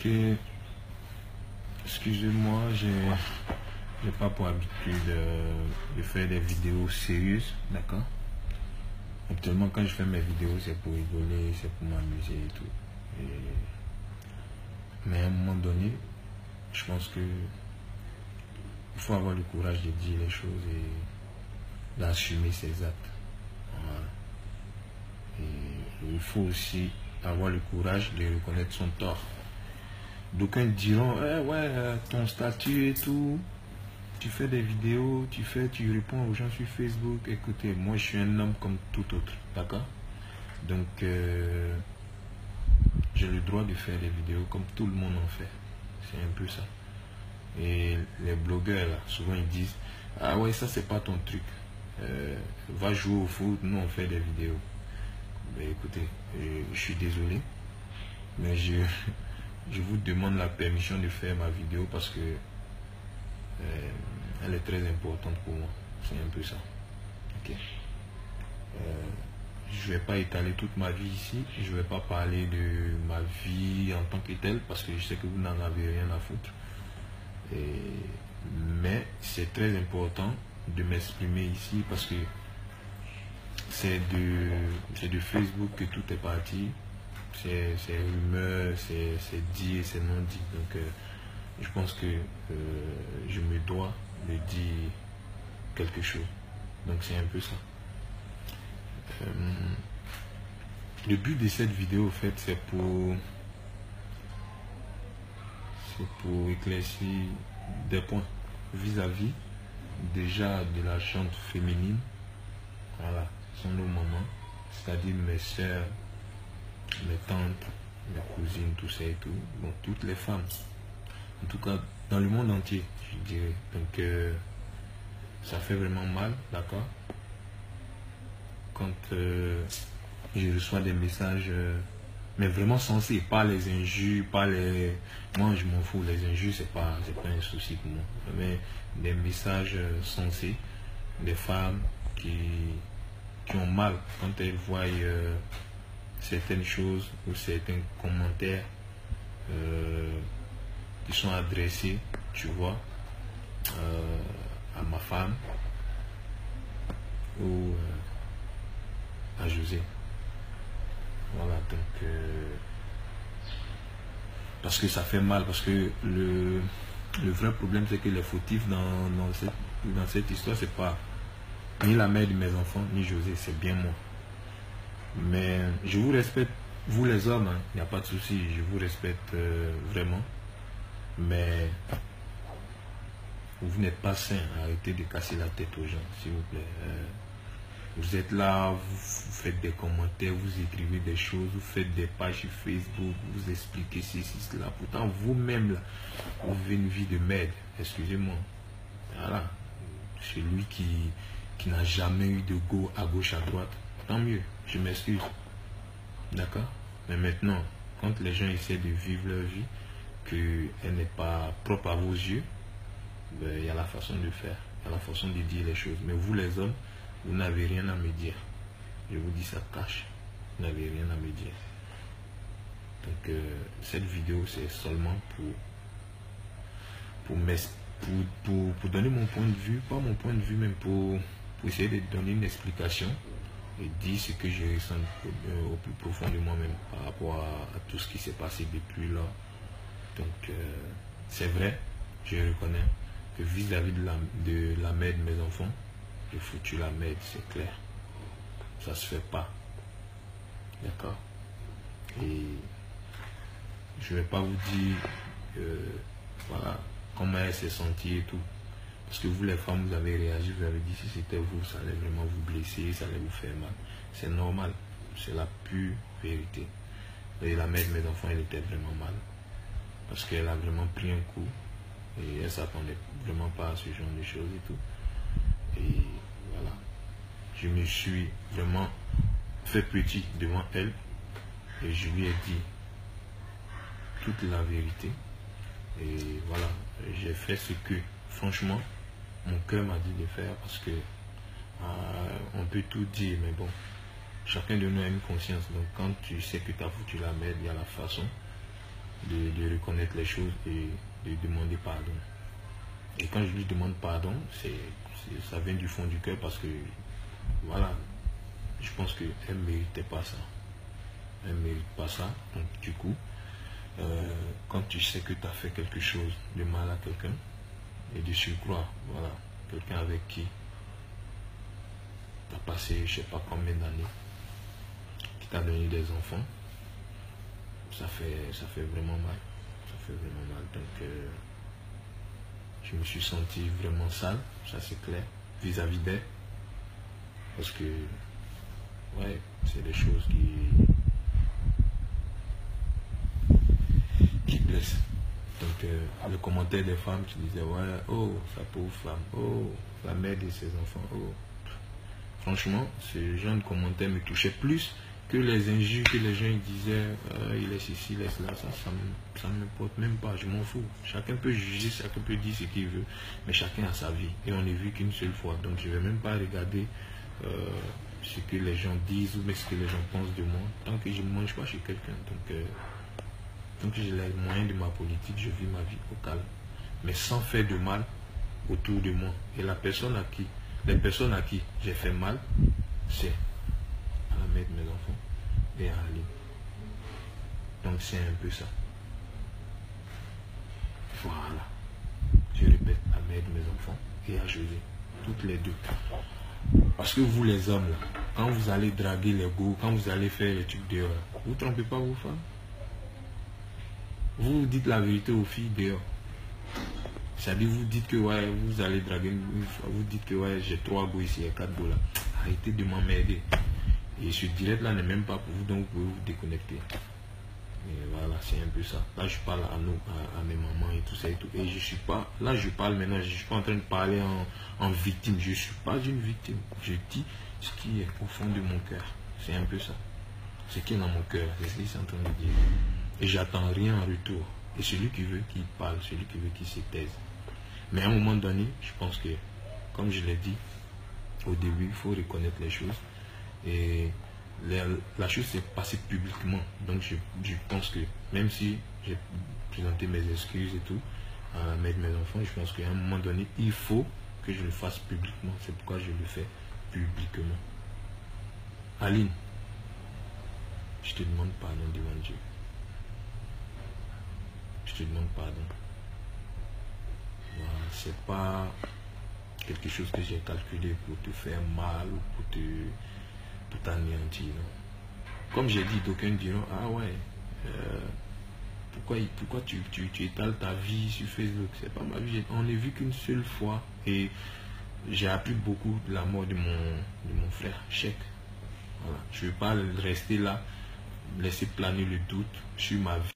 Ok, excusez-moi, j'ai pas pour habitude de faire des vidéos sérieuses, d'accord? Actuellement, quand je fais mes vidéos, c'est pour rigoler, c'est pour m'amuser et tout. Mais à un moment donné, je pense que il faut avoir le courage de dire les choses et d'assumer ses actes. Voilà. Et il faut aussi avoir le courage de reconnaître son tort. D'aucuns diront, eh ouais, ton statut et tout, tu fais des vidéos, tu réponds aux gens sur Facebook. Écoutez, moi je suis un homme comme tout autre, d'accord? Donc j'ai le droit de faire des vidéos comme tout le monde en fait. C'est un peu ça. Et les blogueurs là, souvent ils disent, ah ouais, ça c'est pas ton truc. Va jouer au foot, nous on fait des vidéos. Mais écoutez, je suis désolé, mais je vous demande la permission de faire ma vidéo parce que elle est très importante pour moi. C'est un peu ça. Ok. Je vais pas étaler toute ma vie ici. Je vais pas parler de ma vie en tant que telle parce que je sais que vous n'en avez rien à foutre. Mais c'est très important de m'exprimer ici parce que c'est de Facebook que tout est parti. C'est rumeur, c'est dit et c'est non dit. Donc je pense que je me dois de dire quelque chose. Donc c'est un peu ça. Le but de cette vidéo, en fait, c'est pour éclaircir des points vis-à-vis déjà de la chante féminine. Voilà, sont nos mamans, c'est-à-dire mes soeurs, mes tantes, mes cousines, tout ça et tout. Bon, toutes les femmes. En tout cas, dans le monde entier, je dirais. Donc, ça fait vraiment mal, d'accord? Quand je reçois des messages, mais vraiment sensés, pas les injures, pas les... Moi, je m'en fous, les injures, c'est pas un souci pour moi. Mais des messages sensés, des femmes qui ont mal quand elles voient certaines choses ou certains commentaires qui sont adressés, tu vois, à ma femme ou à José. Voilà, donc parce que ça fait mal, parce que le vrai problème c'est que les fautifs dans cette histoire, c'est pas ni la mère de mes enfants, ni José, c'est bien moi. Mais je vous respecte, vous les hommes, il n'y a pas de souci, je vous respecte vraiment. Mais vous n'êtes pas sain, arrêtez de casser la tête aux gens, s'il vous plaît. Vous êtes là, vous faites des commentaires, vous écrivez des choses, vous faites des pages sur Facebook, vous expliquez ceci, cela. Pourtant, vous-même, là, vous vivez une vie de merde, excusez-moi. Voilà. Celui qui n'a jamais eu de go à gauche, à droite, tant mieux, je m'excuse. D'accord? Mais maintenant, quand les gens essaient de vivre leur vie, qu'elle n'est pas propre à vos yeux, ben, il y a la façon de faire, il y a la façon de dire les choses. Mais vous les hommes, vous n'avez rien à me dire. Je vous dis ça cache. Vous n'avez rien à me dire. Donc cette vidéo c'est seulement pour donner mon point de vue, pas mon point de vue, même pour essayer de donner une explication et dire ce que je ressens au plus profond de moi-même par rapport à tout ce qui s'est passé depuis là. Donc c'est vrai, je reconnais que vis-à-vis de la mère de mes enfants, j'ai foutu la merde, c'est clair. Ça se fait pas. D'accord? Et je vais pas vous dire voilà comment elle s'est sentie et tout. Parce que vous les femmes, vous avez réagi, vous avez dit si c'était vous, ça allait vraiment vous blesser, ça allait vous faire mal. C'est normal. C'est la pure vérité. Et la mère de mes enfants, elle était vraiment mal. Parce qu'elle a vraiment pris un coup. Et elle s'attendait vraiment pas à ce genre de choses et tout. Et voilà. Je me suis vraiment fait petit devant elle. Et je lui ai dit toute la vérité. Et voilà. J'ai fait ce que, franchement, mon cœur m'a dit de faire. Parce que on peut tout dire, mais bon. Chacun de nous a une conscience. Donc quand tu sais que tu as foutu la merde, il y a la façon de reconnaître les choses et de demander pardon. Et quand je lui demande pardon, ça vient du fond du cœur parce que, voilà, je pense qu'elle ne méritait pas ça. Elle ne mérite pas ça. Donc, du coup, quand tu sais que tu as fait quelque chose de mal à quelqu'un, et de surcroît, voilà, quelqu'un avec qui tu as passé je ne sais pas combien d'années, qui t'a donné des enfants, ça fait vraiment mal. Ça fait vraiment mal. Donc, je me suis senti vraiment sale, ça c'est clair, vis-à-vis d'elle. Parce que, ouais, c'est des choses qui blessent. Donc, le commentaire des femmes qui disaient, ouais, oh, sa pauvre femme, oh, la mère de ses enfants, oh. Franchement, ce genre de commentaires me touchait plus que les injures que les gens disaient, il est ceci, il est cela, ça ne me porte même pas, je m'en fous. Chacun peut juger, chacun peut dire ce qu'il veut, mais chacun a sa vie. Et on n'est vu qu'une seule fois. Donc je ne vais même pas regarder ce que les gens disent ou ce que les gens pensent de moi, tant que je ne mange pas chez quelqu'un. Donc, tant que j'ai les moyens de ma politique, je vis ma vie au calme. Mais sans faire de mal autour de moi. Et les personnes à qui j'ai fait mal, c'est à la mère de mes enfants et à Ali. Donc c'est un peu ça. Voilà. Je répète, à la mère de mes enfants et à José. Toutes les deux. Parce que vous les hommes là, quand vous allez draguer les go, quand vous allez faire les trucs dehors, vous ne trompez pas vos femmes. Vous dites la vérité aux filles dehors. C'est-à-dire vous dites que ouais, vous allez draguer, vous dites que ouais, j'ai 3 go ici et 4 go là. Arrêtez de m'emmerder. Et ce direct là n'est même pas pour vous, donc vous pouvez vous déconnecter. Et voilà, c'est un peu ça. Là je parle à nous, à mes mamans et tout ça et tout. Et je suis pas, là je parle maintenant, je suis pas en train de parler en victime. Je suis pas une victime. Je dis ce qui est au fond de mon cœur. C'est un peu ça. Ce qui est dans mon cœur, c'est ce qu'il est en train de dire. Et j'attends rien en retour. Et celui qui veut qu'il parle, celui qui veut qu'il se taise. Mais à un moment donné, je pense que, comme je l'ai dit au début, il faut reconnaître les choses. Et la chose s'est passée publiquement. Donc je pense que, même si j'ai présenté mes excuses et tout, à la mère de mes enfants, je pense qu'à un moment donné, il faut que je le fasse publiquement. C'est pourquoi je le fais publiquement. Aline, je te demande pardon devant Dieu. Je te demande pardon. Voilà, c'est pas quelque chose que j'ai calculé pour te faire mal ou pour t'anéantir. Comme j'ai dit, d'aucuns diront, ah ouais, pourquoi tu étales ta vie sur Facebook? C'est pas ma vie. On n'est vu qu'une seule fois et j'ai appris beaucoup de la mort de mon frère, Cheikh. Voilà. Je ne veux pas rester là, laisser planer le doute sur ma vie.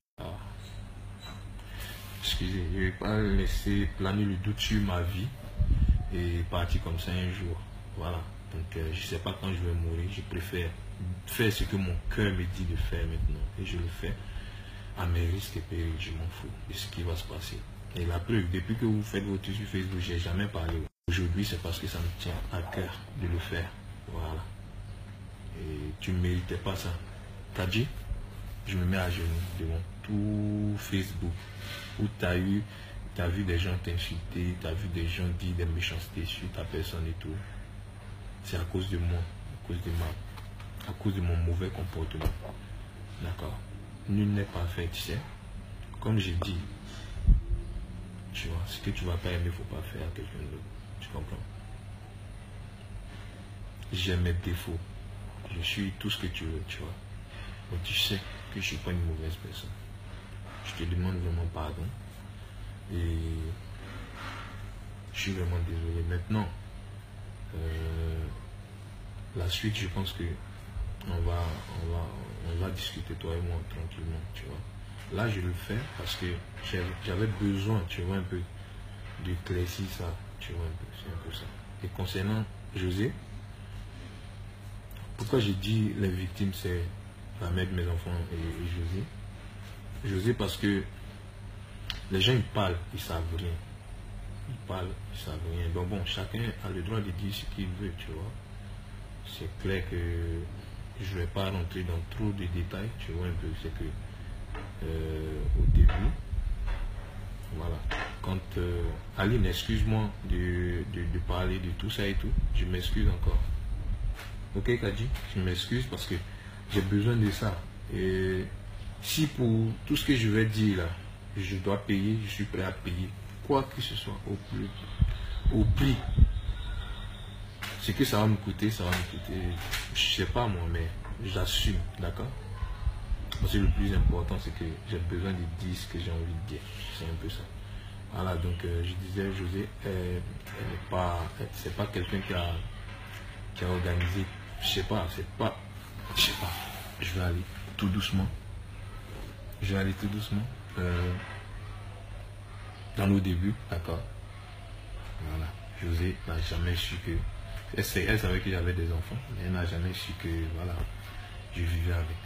Excusez, je ne vais pas laisser planer le doute sur ma vie et partir comme ça un jour. Voilà. Donc je ne sais pas quand je vais mourir. Je préfère faire ce que mon cœur me dit de faire maintenant. Et je le fais à mes risques et périls. Je m'en fous de ce qui va se passer. Et la preuve, depuis que vous faites votre trucs sur Facebook, je n'ai jamais parlé. Aujourd'hui, c'est parce que ça me tient à cœur de le faire. Voilà. Et tu ne méritais pas ça. T'as dit? Je me mets à genoux devant tout Facebook où tu as vu des gens t'insulter, tu as vu des gens dire des méchancetés sur ta personne et tout. C'est à cause de moi, à cause de mon mauvais comportement. D'accord? Nul n'est parfait, tu sais. Comme j'ai dit, tu vois, ce que tu ne vas pas aimer, il ne faut pas faire à quelqu'un d'autre. Tu comprends? J'ai mes défauts. Je suis tout ce que tu veux, tu vois. Donc tu sais que je ne suis pas une mauvaise personne. Je te demande vraiment pardon. Et je suis vraiment désolé. Maintenant, la suite, je pense que on va discuter toi et moi tranquillement, tu vois. Là, je le fais parce que j'avais besoin, tu vois, un peu d'éclaircir ça, tu vois, un peu, c'est un peu ça. Et concernant José, pourquoi j'ai dit les victimes, c'est la mère de mes enfants et José. José parce que les gens ils parlent, ils savent rien. Ils parlent, ils savent rien. Donc bon, chacun a le droit de dire ce qu'il veut, tu vois. C'est clair que je ne vais pas rentrer dans trop de détails, tu vois un peu. C'est que au début. Voilà. Quand Aline, excuse-moi de parler de tout ça et tout. Je m'excuse encore. Ok, Kadji, je m'excuse parce que j'ai besoin de ça. Et si pour tout ce que je vais dire là, je dois payer, je suis prêt à payer quoi que ce soit au prix. Ce que ça va me coûter, ça va me coûter. Je sais pas moi, mais j'assume, d'accord? Parce que le plus important, c'est que j'ai besoin de dire ce que j'ai envie de dire. C'est un peu ça. Voilà, donc je disais, José, c'est pas quelqu'un qui a organisé, je sais pas, je vais aller tout doucement. Je vais aller tout doucement. Dans nos débuts, d'accord. Voilà, José n'a jamais su que, elle savait que j'avais des enfants, mais elle n'a jamais su que, voilà, je vivais avec.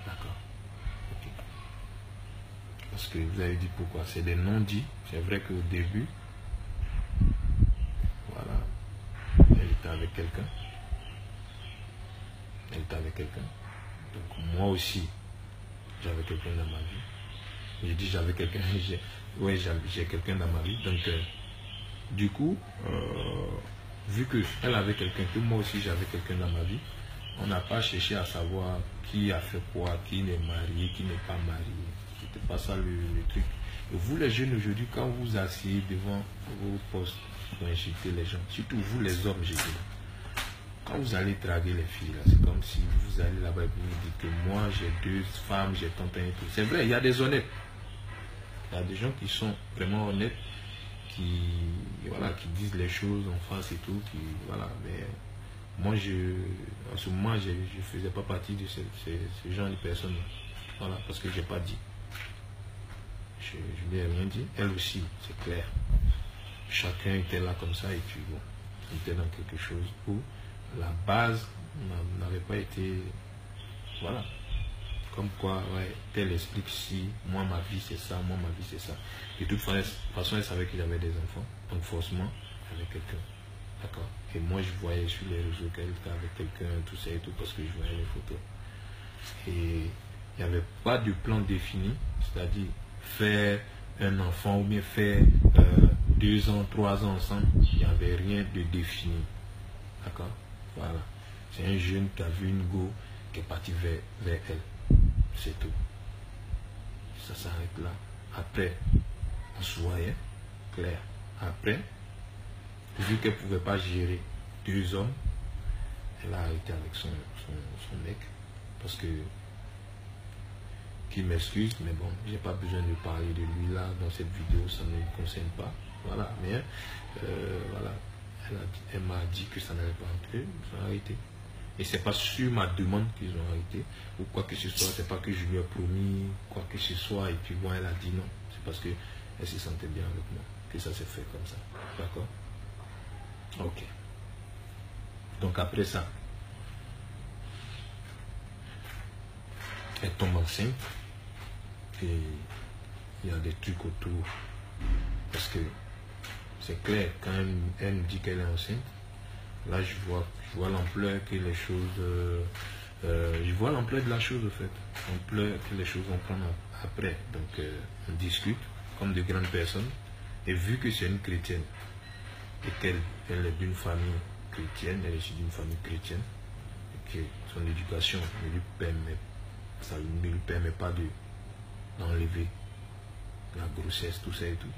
D'accord. Ok. Parce que vous avez dit pourquoi, c'est des non-dits. C'est vrai qu'au début, voilà, elle était avec quelqu'un. Elle était avec quelqu'un. Donc moi aussi, j'avais quelqu'un dans ma vie. J'ai dit j'avais quelqu'un, j'ai quelqu'un dans ma vie. Donc du coup, vu qu'elle avait quelqu'un, que moi aussi j'avais quelqu'un dans ma vie, on n'a pas cherché à savoir qui a fait quoi, qui n'est marié, qui n'est pas marié. C'était pas ça le truc. Et vous les jeunes aujourd'hui, quand vous asseyez devant vos postes pour insulter les gens, surtout vous les hommes, j'ai dit, quand vous allez draguer les filles, c'est comme si vous allez là-bas et vous vous dites que moi j'ai 2 femmes, j'ai tant et tout. C'est vrai, il y a des honnêtes. Il y a des gens qui sont vraiment honnêtes, qui disent les choses en face et tout, voilà, mais moi en ce moment je ne faisais pas partie de ce genre de personnes, voilà, parce que j'ai pas dit. Je lui ai rien dit, elle aussi, c'est clair. Chacun était là comme ça et puis bon, on était dans quelque chose où la base n'avait pas été, voilà, comme quoi, ouais, tel explique si, moi ma vie c'est ça, moi ma vie c'est ça. De toute façon, elle savait qu'il avait des enfants, donc forcément, avec quelqu'un, d'accord. Et moi je voyais sur les réseaux qu'elle était avec quelqu'un, tout ça et tout, parce que je voyais les photos. Et il n'y avait pas de plan défini, c'est-à-dire faire un enfant ou bien faire 2 ans, 3 ans ensemble, il n'y avait rien de défini, d'accord. Voilà, c'est un jeune qui a vu une go qui est parti vers elle, c'est tout. Ça s'arrête là. Après, on se voyait, clair. Après, vu qu'elle ne pouvait pas gérer 2 hommes, elle a arrêté avec son mec, parce que, qu'il m'excuse, mais bon, j'ai pas besoin de parler de lui là, dans cette vidéo, ça ne me concerne pas. Voilà, mais voilà. Elle m'a dit que ça n'allait pas entre eux, ils ont arrêté. Et c'est pas sur ma demande qu'ils ont arrêté, ou quoi que ce soit, c'est pas que je lui ai promis quoi que ce soit, et puis bon, elle a dit non. C'est parce qu'elle se sentait bien avec moi, que ça s'est fait comme ça. D'accord? Ok. Donc après ça, elle tombe enceinte, et il y a des trucs autour, parce que c'est clair, quand elle me dit qu'elle est enceinte, là je vois l'ampleur que les choses, je vois l'ampleur de la chose en fait, l'ampleur que les choses vont prendre après. Donc on discute comme de grandes personnes, et vu que c'est une chrétienne, et qu'elle est d'une famille chrétienne, elle est issue d'une famille chrétienne, et que son éducation ça ne lui permet pas d'enlever la grossesse, tout ça et tout.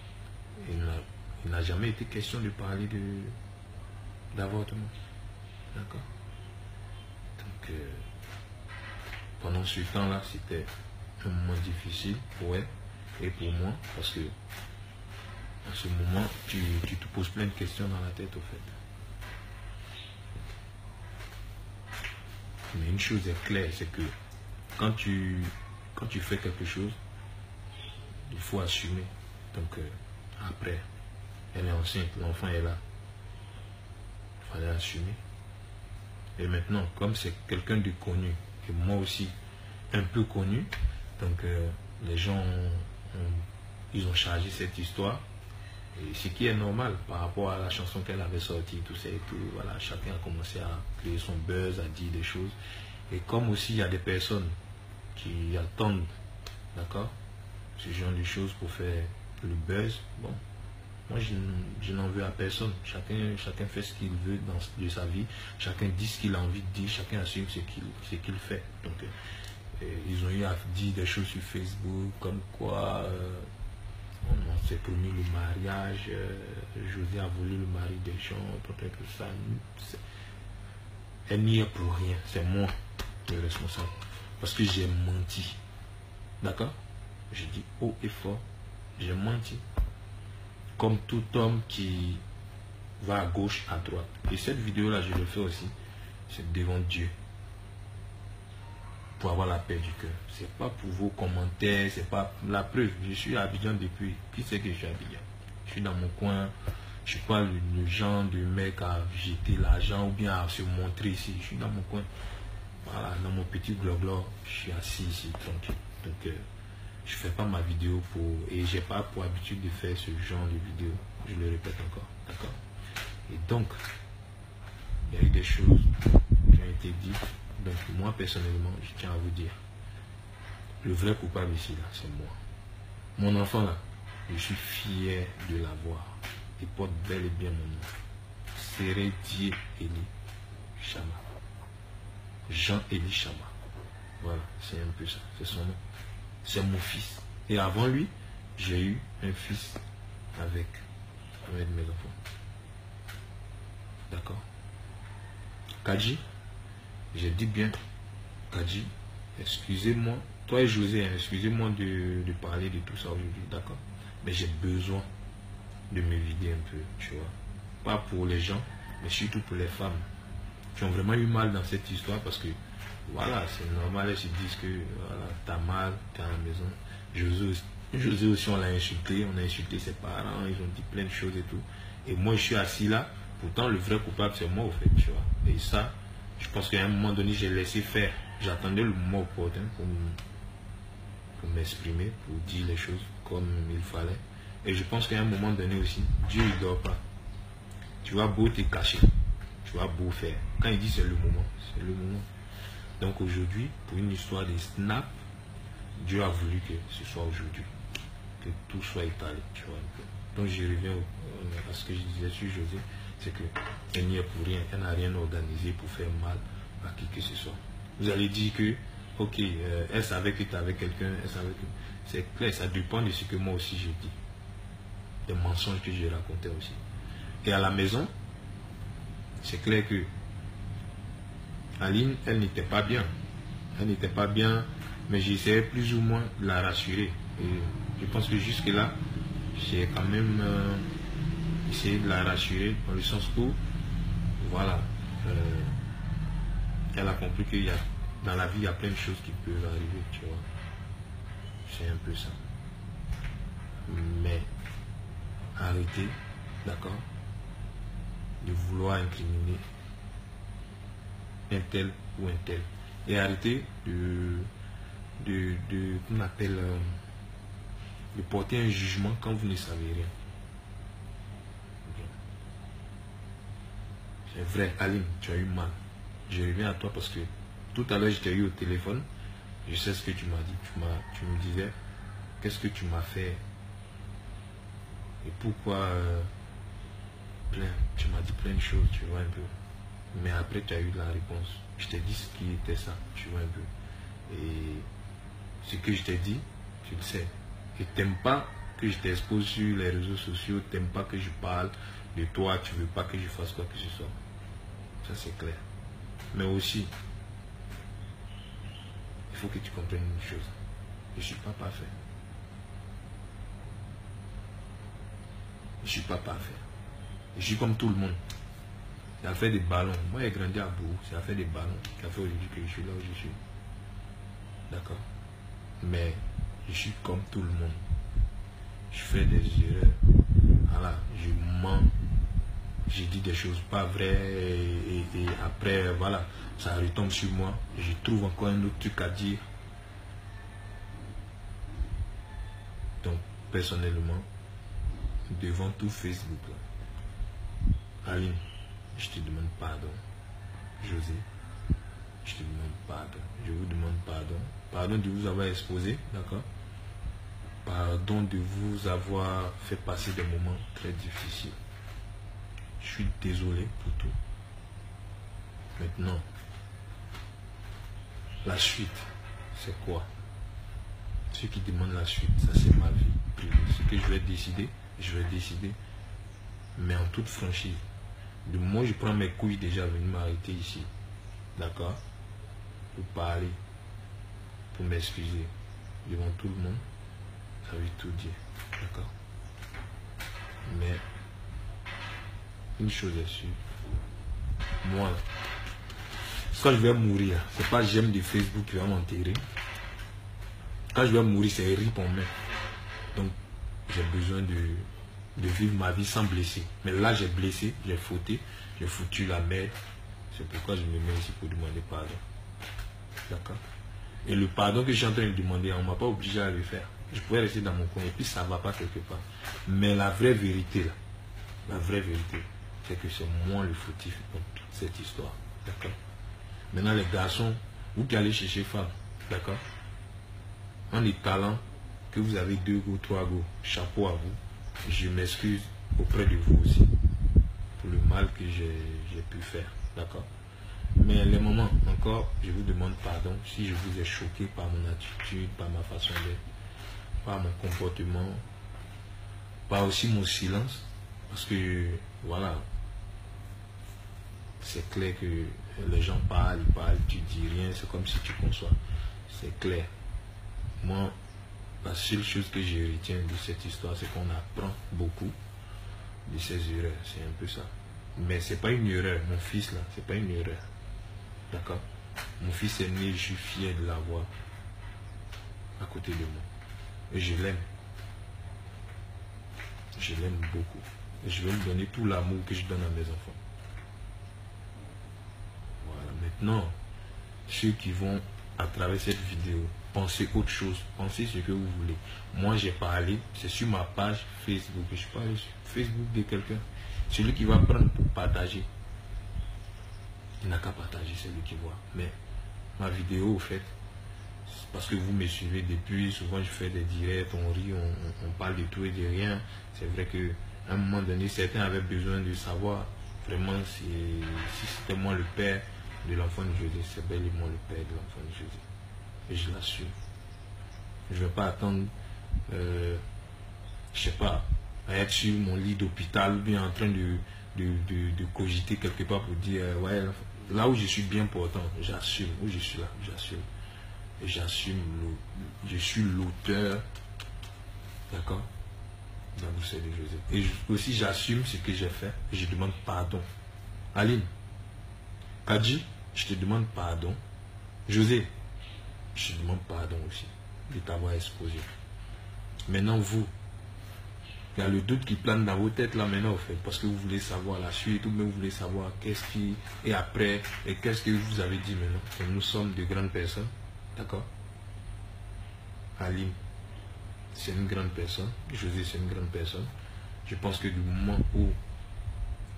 Il n'a jamais été question de parler d'avortement. D'accord? Donc, pendant ce temps-là, c'était un moment difficile pour elle et pour moi, parce que en ce moment, tu te poses plein de questions dans la tête, au fait. Mais une chose est claire, c'est que quand tu fais quelque chose, il faut assumer. Donc, après, elle est enceinte, l'enfant est là. Il fallait assumer. Et maintenant, comme c'est quelqu'un de connu, et moi aussi un peu connu, donc les gens ils ont chargé cette histoire. Et ce qui est normal par rapport à la chanson qu'elle avait sortie, tout ça et tout. Voilà, chacun a commencé à créer son buzz, à dire des choses. Et comme aussi il y a des personnes qui attendent D'accord? Ce genre de choses pour faire le buzz. Bon, moi je n'en veux à personne. Chacun fait ce qu'il veut de sa vie. Chacun dit ce qu'il a envie de dire. Chacun assume ce qu'il fait. Donc ils ont eu à dire des choses sur Facebook comme quoi on s'est promis le mariage, José a volé le mari des gens, peut-être que ça. Elle n'y est pour rien. C'est moi le responsable. Parce que j'ai menti. D'accord? Je dis haut et fort, j'ai menti. Comme tout homme qui va à gauche, à droite. Et cette vidéo-là, je le fais aussi. C'est devant Dieu. Pour avoir la paix du cœur. C'est pas pour vos commentaires, c'est pas la preuve. Je suis à Abidjan depuis. Qui sait que je suis à Abidjan? Je suis dans mon coin. Je suis pas le genre de mec à jeter l'argent ou bien à se montrer ici. Je suis dans mon coin. Voilà, dans mon petit gloglo, je suis assis ici, tranquille. Donc, je fais pas ma vidéo pour... Et j'ai pas pour habitude de faire ce genre de vidéo. Je le répète encore. D'accord? Et donc, il y a eu des choses qui ont été dites. Donc moi personnellement, je tiens à vous dire, le vrai coupable ici, là, c'est moi. Mon enfant là, je suis fier de l'avoir. Il porte bel et bien mon nom. Seredier Eli Chama. Jean-Élie Chama. Voilà, c'est un peu ça. C'est son nom. C'est mon fils. Et avant lui, j'ai eu un fils avec un de mes enfants. D'accord? Kadji, j'ai dit bien, Kadji, excusez-moi, toi et José, excusez-moi de parler de tout ça aujourd'hui, d'accord? Mais j'ai besoin de me vider un peu, tu vois. Pas pour les gens, mais surtout pour les femmes qui ont vraiment eu mal dans cette histoire parce que, voilà, c'est normal, elles se disent que, voilà, t'as mal, t'es à la maison. José aussi, on l'a insulté, on a insulté ses parents, ils ont dit plein de choses et tout. Et moi, je suis assis là, pourtant, le vrai coupable, c'est moi, au fait, tu vois. Et ça, je pense qu'à un moment donné, j'ai laissé faire. J'attendais le moment opportun pour m'exprimer, pour dire les choses comme il fallait. Et je pense qu'à un moment donné aussi, Dieu ne dort pas. Tu vas beau te cacher, tu vas beau faire. Quand il dit c'est le moment, c'est le moment. Donc aujourd'hui, pour une histoire de snap, Dieu a voulu que ce soit aujourd'hui. Que tout soit étalé, tu vois un peu. Donc je reviens à ce que je disais sur José, c'est qu'elle n'y est pour rien, elle n'a rien organisé pour faire mal à qui que ce soit. Vous allez dire que, ok, elle savait que tu avais quelqu'un, elle savait que... C'est clair, ça dépend de ce que moi aussi j'ai dit. Des mensonges que j'ai racontés aussi. Et à la maison, c'est clair que Aline, elle n'était pas bien. Elle n'était pas bien, mais j'essayais plus ou moins de la rassurer. Et je pense que jusque-là, j'ai quand même essayé de la rassurer dans le sens où, voilà, elle a compris qu'il y a, dans la vie, il y a plein de choses qui peuvent arriver, tu vois. C'est un peu ça. Mais arrêtez, d'accord, de vouloir incriminer un tel ou un tel. Et arrêtez qu'on appelle, de porter un jugement quand vous ne savez rien. C'est vrai, Aline, tu as eu mal. Je reviens à toi parce que tout à l'heure, je t'ai eu au téléphone. Je sais ce que tu m'as dit. Tu me disais, qu'est-ce que tu m'as fait? Et pourquoi tu m'as dit plein de choses, tu vois un peu. Mais après, tu as eu la réponse. Je t'ai dit ce qui était ça, tu vois un peu. Et ce que je t'ai dit, tu le sais. Et t'aimes pas que je t'expose sur les réseaux sociaux, t'aimes pas que je parle de toi, tu veux pas que je fasse quoi que ce soit. Ça, c'est clair. Mais aussi, il faut que tu comprennes une chose. Je ne suis pas parfait. Je ne suis pas parfait. Je suis comme tout le monde. C'est à faire des ballons. Moi, j'ai grandi à Bourg. C'est à faire des ballons qui a fait aujourd'hui que je suis là où je suis. D'accord? Mais je suis comme tout le monde. Je fais des erreurs. Voilà, je mens. Je dis des choses pas vraies et après, voilà, ça retombe sur moi. Je trouve encore un autre truc à dire. Donc, personnellement, devant tout Facebook, là, Aline, je te demande pardon. José, je te demande pardon. Je vous demande pardon. Pardon de vous avoir exposé, d'accord? pardon de vous avoir fait passer des moments très difficiles. Je suis désolé pour tout. Maintenant, la suite, c'est quoi? Ceux qui demandent la suite, ça c'est ma vie privée. Ce que je vais décider, mais en toute franchise. De moi, je prends mes couilles déjà venir m'arrêter ici. D'accord? Pour parler, pour m'excuser devant tout le monde, ça veut tout dire. D'accord? Mais une chose est sûre, moi, quand je vais mourir, c'est pas j'aime de Facebook qui va m'enterrer. Quand je vais mourir, c'est rip en main. Donc, j'ai besoin de vivre ma vie sans blesser. Mais là, j'ai blessé, j'ai fauté, j'ai foutu la merde. C'est pourquoi je me mets ici pour demander pardon. D'accord? Et le pardon que je suis en train de demander, on ne m'a pas obligé à le faire. Je pouvais rester dans mon coin et puis ça ne va pas quelque part. Mais la vraie vérité, là, la vraie vérité, c'est que c'est moi le fautif dans toute cette histoire. D'accord? Maintenant, les garçons, vous qui allez chercher femmes, d'accord? En les talents, que vous avez 2 go, 3 go, chapeau à vous. Je m'excuse auprès de vous aussi pour le mal que j'ai pu faire. D'accord? Mais les moments, encore, je vous demande pardon si je vous ai choqué par mon attitude, par ma façon d'être, par mon comportement, par aussi mon silence. Parce que, voilà, c'est clair que les gens parlent, tu dis rien, c'est comme si tu conçois. C'est clair. Moi, la seule chose que je retiens de cette histoire, c'est qu'on apprend beaucoup de ses erreurs. C'est un peu ça. Mais c'est pas une erreur. Mon fils, là, c'est pas une erreur. D'accord? Mon fils est né, je suis fier de l'avoir à côté de moi. Et je l'aime. Je l'aime beaucoup. Et je vais lui donner tout l'amour que je donne à mes enfants. Voilà. Maintenant, ceux qui vont, à travers cette vidéo, penser autre chose, pensez ce que vous voulez. Moi, j'ai parlé, c'est sur ma page Facebook. Je parle sur Facebook de quelqu'un. Celui qui va prendre pour partager, il n'a qu'à partager, c'est lui qui voit. Mais ma vidéo, au fait, parce que vous me suivez depuis, souvent je fais des directs, on rit, on parle de tout et de rien. C'est vrai qu'à un moment donné, certains avaient besoin de savoir vraiment si c'était moi le père de l'enfant de José. C'est bel et moi le père de l'enfant de José. Et je l'assure. Je ne vais pas attendre, je sais pas, à être sur mon lit d'hôpital ou bien en train de cogiter quelque part pour dire, ouais, là où je suis bien portant, j'assume, où je suis là, j'assume. Et j'assume, je suis l'auteur, d'accord, dans l'Oussé de José. Et aussi j'assume ce que j'ai fait et je demande pardon. Aline, Kadji, je te demande pardon. José, je te demande pardon aussi de t'avoir exposé. Maintenant vous, il y a le doute qui plane dans vos têtes là maintenant, en fait, parce que vous voulez savoir la suite, ou même vous voulez savoir qu'est-ce qui est après, et qu'est-ce que vous avez dit maintenant. Et nous sommes de grandes personnes, d'accord? Aline, c'est une grande personne, José, c'est une grande personne. Je pense que du moment où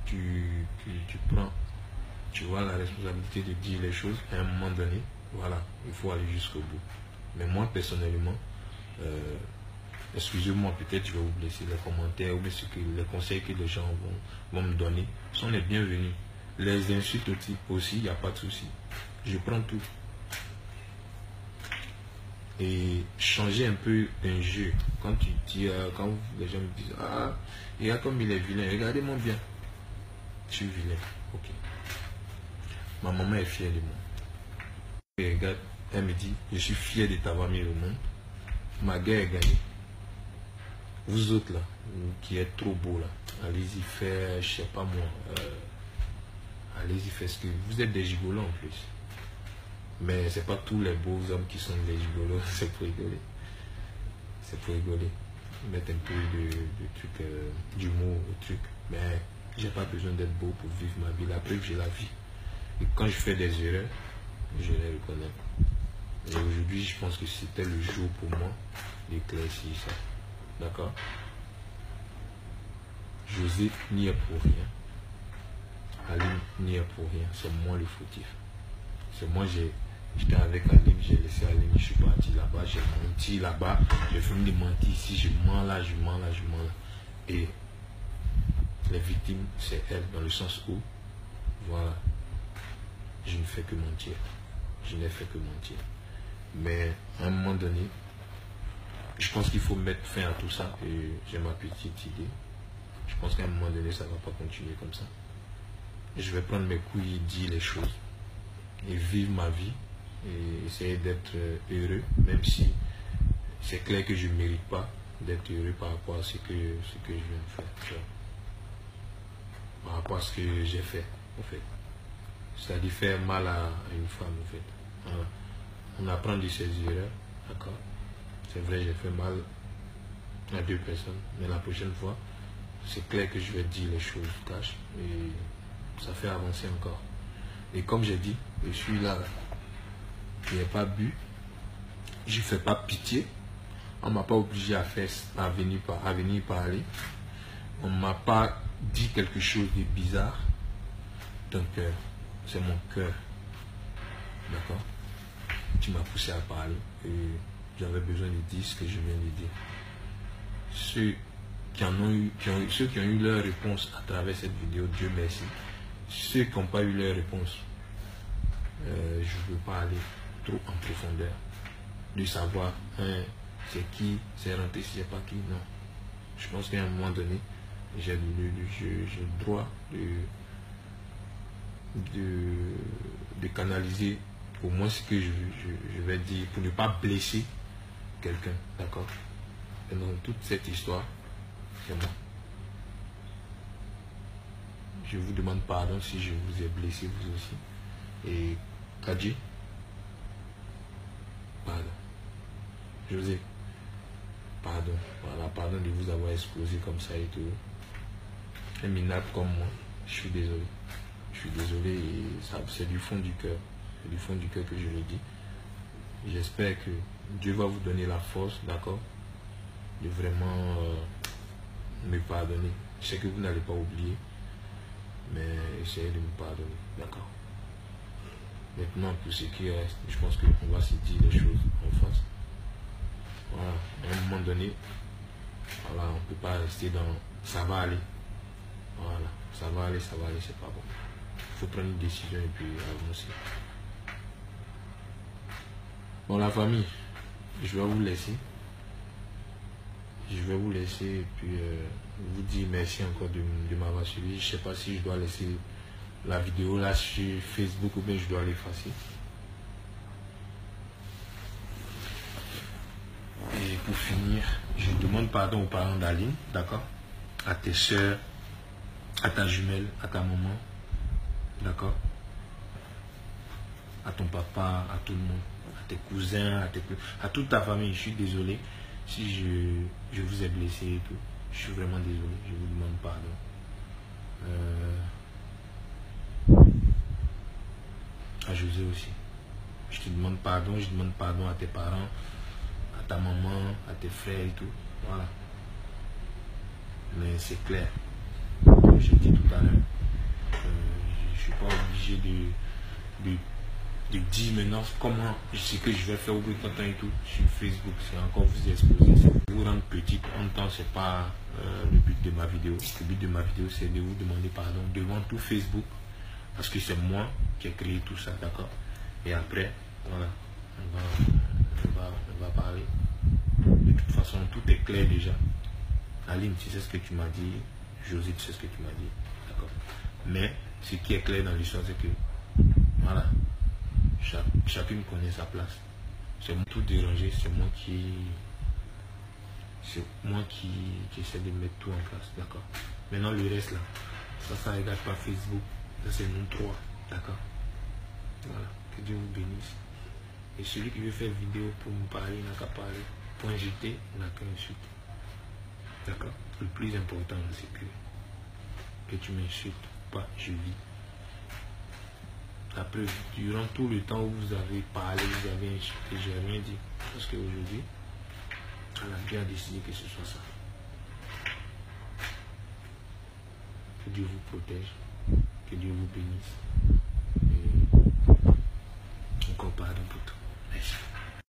tu prends, tu vois la responsabilité de dire les choses, à un moment donné, voilà, il faut aller jusqu'au bout. Mais moi, personnellement, excusez-moi, peut-être je vais vous blesser, les commentaires ou les conseils que les gens vont me donner sont les bienvenus. Les insultes aussi, il n'y a pas de souci. Je prends tout. Et changer un peu un jeu. Quand tu dis, quand les gens me disent, ah, et comme il est vilain, regardez-moi bien. Je suis vilain, ok. Ma maman est fière de moi. Et regarde, elle me dit, je suis fier de t'avoir mis au monde. Ma guerre est gagnée. Vous autres là, qui êtes trop beaux là, allez-y faire, je sais pas moi, allez-y faire ce que vous êtes des gigolos en plus. Mais c'est pas tous les beaux hommes qui sont des gigolos, c'est pour rigoler. C'est pour rigoler. Mettre un peu de truc, d'humour au truc. Mais j'ai pas besoin d'être beau pour vivre ma vie. La preuve, j'ai la vie. Et quand je fais des erreurs, je les reconnais. Et aujourd'hui, je pense que c'était le jour pour moi d'éclaircir ça. D'accord? José n'y est pour rien. Aline n'y est pour rien. C'est moi le fautif. C'est moi, j'étais avec Aline, j'ai laissé Aline, je suis parti là-bas, j'ai menti là-bas, j'ai fini de mentir ici, je mens là, je mens là, je mens là. Et les victimes, c'est elles, dans le sens où, voilà, je ne fais que mentir. Je n'ai fait que mentir. Mais à un moment donné, je pense qu'il faut mettre fin à tout ça. Et j'ai ma petite idée. Je pense qu'à un moment donné, ça ne va pas continuer comme ça. Je vais prendre mes couilles et dire les choses. Et vivre ma vie. Et essayer d'être heureux. Même si c'est clair que je ne mérite pas d'être heureux par rapport à ce que je viens de faire. Tu vois. Par rapport à ce que j'ai fait, en fait. C'est-à-dire faire mal à une femme, en fait. Voilà. On apprend de ses erreurs, d'accord. C'est vrai, j'ai fait mal à 2 personnes, mais la prochaine fois, c'est clair que je vais dire les choses cash et ça fait avancer encore. Et comme j'ai dit, je suis là, je n'ai pas bu, je ne fais pas pitié, on ne m'a pas obligé à venir parler, on ne m'a pas dit quelque chose de bizarre, donc c'est mon cœur, d'accord, qui m'a poussé à parler et j'avais besoin de dire ce que je viens de dire. Ceux qui ont eu leur réponse à travers cette vidéo, Dieu merci. Ceux qui n'ont pas eu leur réponse, je ne veux pas aller trop en profondeur de savoir c'est qui, c'est rentré, c'est pas qui, non. Je pense qu'à un moment donné, j'ai le droit de canaliser au moins ce que je vais dire pour ne pas blesser quelqu'un, d'accord. Et dans toute cette histoire, c'est moi. Je vous demande pardon si je vous ai blessé vous aussi. Et Kadji, pardon. José, pardon. Voilà, pardon de vous avoir explosé comme ça et tout. Un minable comme moi, je suis désolé. Je suis désolé et c'est du fond du cœur. C'est du fond du cœur que je le dis. J'espère que Dieu va vous donner la force, d'accord, de vraiment me pardonner. Je sais que vous n'allez pas oublier, mais essayez de me pardonner, d'accord. Maintenant, pour ce qui reste, je pense qu'on va se dire les choses en face. Voilà, à un moment donné, voilà, on ne peut pas rester dans ça va aller. Voilà, ça va aller, c'est pas bon. Il faut prendre une décision et puis avancer. Bon, la famille, je vais vous laisser. Je vais vous laisser et puis vous dire merci encore de m'avoir suivi. Je ne sais pas si je dois laisser la vidéo là sur Facebook ou bien je dois l'effacer. Et pour finir, je demande pardon aux parents d'Aline, d'accord, à tes soeurs, à ta jumelle, à ta maman, d'accord, à ton papa, à tout le monde, à tes cousins, à toute ta famille. Je suis désolé si je vous ai blessé et tout. Je suis vraiment désolé, je vous demande pardon. À José aussi. Je te demande pardon, je demande pardon à tes parents, à ta maman, à tes frères et tout. Voilà. Mais c'est clair. Comme j'ai dit tout à l'heure, je ne suis pas obligé de dire maintenant comment ce que je vais faire au bout de temps et tout sur Facebook. C'est encore vous exposer. C'est vous rendre petite. En même temps, c'est pas le but de ma vidéo. Le but de ma vidéo, c'est de vous demander pardon devant tout Facebook. Parce que c'est moi qui ai créé tout ça, d'accord. Et après, voilà, on va parler. De toute façon, tout est clair déjà. Aline, tu sais ce que tu m'as dit. José, tu sais ce que tu m'as dit. D'accord. Mais ce qui est clair dans l'histoire, c'est que, voilà, chacune connaît sa place. C'est moi tout dérangé, c'est moi qui essaie de mettre tout en place, d'accord. Maintenant, le reste là, ça ne regarde pas Facebook. Ça, c'est nous trois, d'accord. Voilà, que Dieu vous bénisse. Et celui qui veut faire vidéo pour me parler, n'a qu'à parler. Point jeté, n'a qu'à insulter. D'accord. Le plus important, c'est que tu m'insultes pas, je vis. Après, durant tout le temps où vous avez parlé, vous avez insulté, j'ai rien dit. Parce qu'aujourd'hui, Dieu a décidé que ce soit ça. Que Dieu vous protège. Que Dieu vous bénisse. Et encore pardon pour tout. Merci.